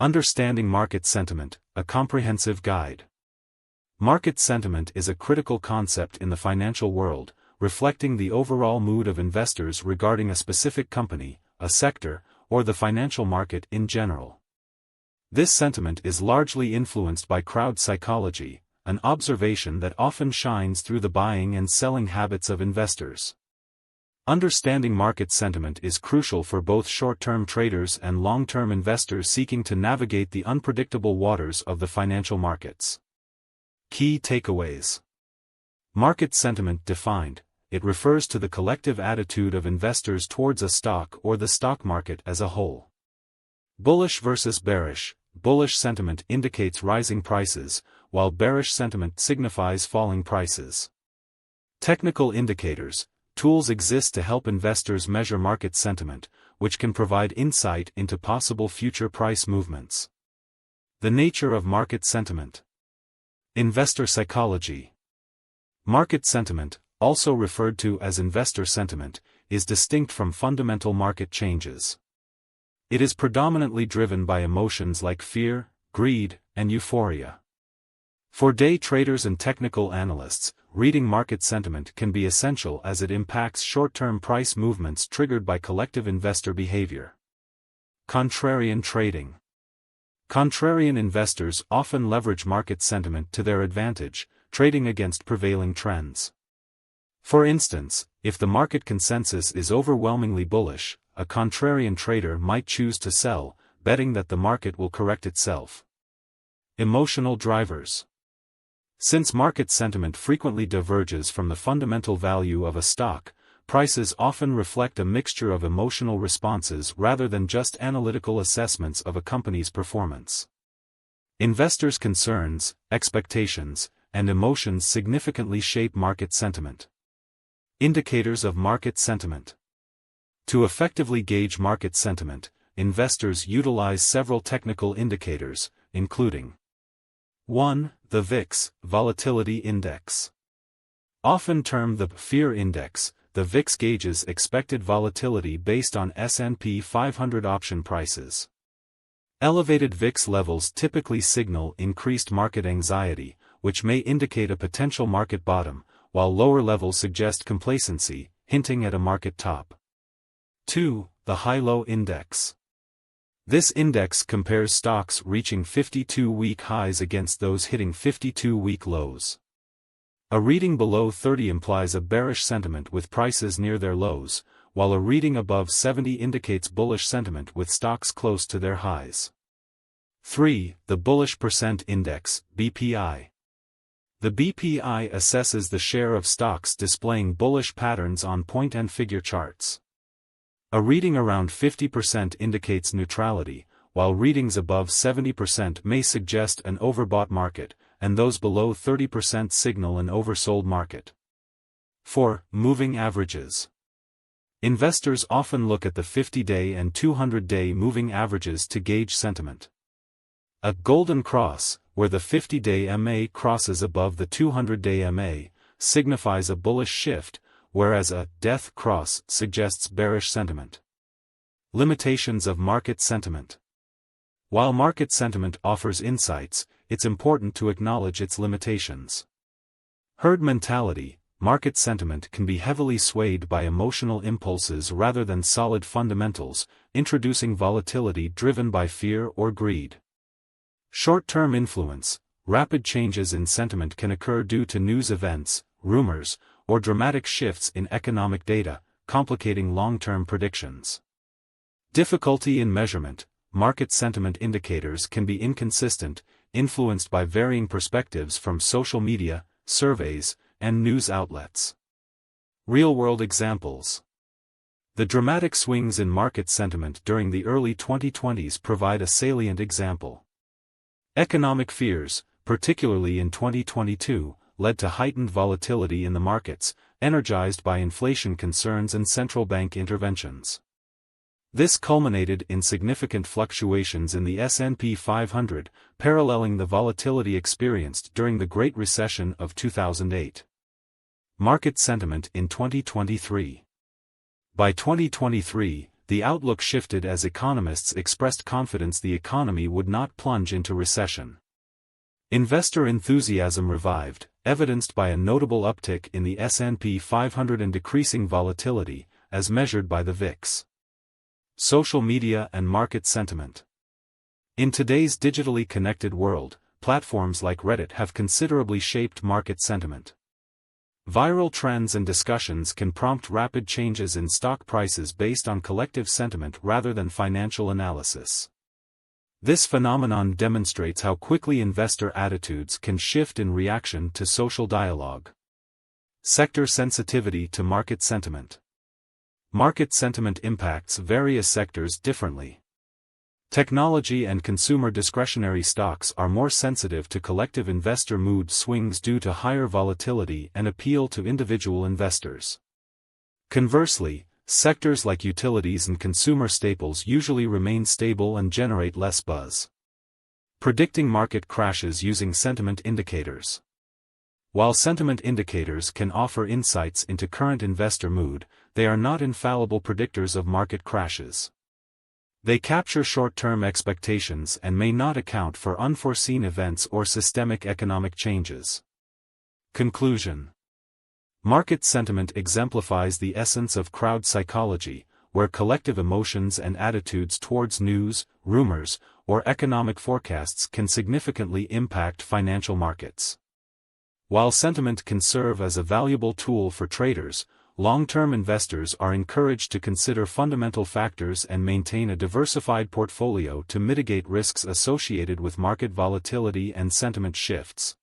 Understanding Market Sentiment, a comprehensive guide. Market sentiment is a critical concept in the financial world, reflecting the overall mood of investors regarding a specific company, a sector, or the financial market in general. This sentiment is largely influenced by crowd psychology, an observation that often shines through the buying and selling habits of investors. Understanding market sentiment is crucial for both short-term traders and long-term investors seeking to navigate the unpredictable waters of the financial markets. Key takeaways. Market sentiment defined, it refers to the collective attitude of investors towards a stock or the stock market as a whole. Bullish versus bearish. Bullish sentiment indicates rising prices, while bearish sentiment signifies falling prices. Technical indicators. Tools exist to help investors measure market sentiment, which can provide insight into possible future price movements. The nature of market sentiment. Investor psychology. Market sentiment, also referred to as investor sentiment, is distinct from fundamental market changes. It is predominantly driven by emotions like fear, greed, and euphoria. For day traders and technical analysts, reading market sentiment can be essential as it impacts short-term price movements triggered by collective investor behavior. Contrarian trading. Contrarian investors often leverage market sentiment to their advantage, trading against prevailing trends. For instance, if the market consensus is overwhelmingly bullish, a contrarian trader might choose to sell, betting that the market will correct itself. Emotional drivers. Since market sentiment frequently diverges from the fundamental value of a stock, prices often reflect a mixture of emotional responses rather than just analytical assessments of a company's performance. Investors' concerns, expectations, and emotions significantly shape market sentiment. Indicators of market sentiment. To effectively gauge market sentiment, investors utilize several technical indicators, including 1. The VIX, Volatility Index. Often termed the Fear Index, the VIX gauges expected volatility based on S&P 500 option prices. Elevated VIX levels typically signal increased market anxiety, which may indicate a potential market bottom, while lower levels suggest complacency, hinting at a market top. 2. The High-Low Index. This index compares stocks reaching 52-week highs against those hitting 52-week lows. A reading below 30 implies a bearish sentiment with prices near their lows, while a reading above 70 indicates bullish sentiment with stocks close to their highs. 3. The Bullish Percent Index, BPI. The BPI assesses the share of stocks displaying bullish patterns on point and figure charts. A reading around 50% indicates neutrality, while readings above 70% may suggest an overbought market, and those below 30% signal an oversold market. 4. Moving averages. Investors often look at the 50-day and 200-day moving averages to gauge sentiment. A golden cross, where the 50-day MA crosses above the 200-day MA, signifies a bullish shift, whereas a death cross suggests bearish sentiment. Limitations of market sentiment. While market sentiment offers insights, it's important to acknowledge its limitations. Herd mentality. Market sentiment can be heavily swayed by emotional impulses rather than solid fundamentals, introducing volatility driven by fear or greed. Short-term influence. Rapid changes in sentiment can occur due to news events, rumors, or dramatic shifts in economic data, complicating long-term predictions. Difficulty in measurement. Market sentiment indicators can be inconsistent, influenced by varying perspectives from social media, surveys, and news outlets. Real-world examples. The dramatic swings in market sentiment during the early 2020s provide a salient example. Economic fears, particularly in 2022, led to heightened volatility in the markets, energized by inflation concerns and central bank interventions. This culminated in significant fluctuations in the S&P 500, paralleling the volatility experienced during the Great Recession of 2008. Market sentiment in 2023. By 2023, the outlook shifted as economists expressed confidence the economy would not plunge into recession. Investor enthusiasm revived, evidenced by a notable uptick in the S&P 500 and decreasing volatility, as measured by the VIX. Social media and market sentiment. In today's digitally connected world, platforms like Reddit have considerably shaped market sentiment. Viral trends and discussions can prompt rapid changes in stock prices based on collective sentiment rather than financial analysis. This phenomenon demonstrates how quickly investor attitudes can shift in reaction to social dialogue. Sector sensitivity to market sentiment. Market sentiment impacts various sectors differently. Technology and consumer discretionary stocks are more sensitive to collective investor mood swings due to higher volatility and appeal to individual investors. Conversely, sectors like utilities and consumer staples usually remain stable and generate less buzz. Predicting market crashes using sentiment indicators. While sentiment indicators can offer insights into current investor mood, they are not infallible predictors of market crashes. They capture short-term expectations and may not account for unforeseen events or systemic economic changes. Conclusion. Market sentiment exemplifies the essence of crowd psychology, where collective emotions and attitudes towards news, rumors, or economic forecasts can significantly impact financial markets. While sentiment can serve as a valuable tool for traders, long-term investors are encouraged to consider fundamental factors and maintain a diversified portfolio to mitigate risks associated with market volatility and sentiment shifts.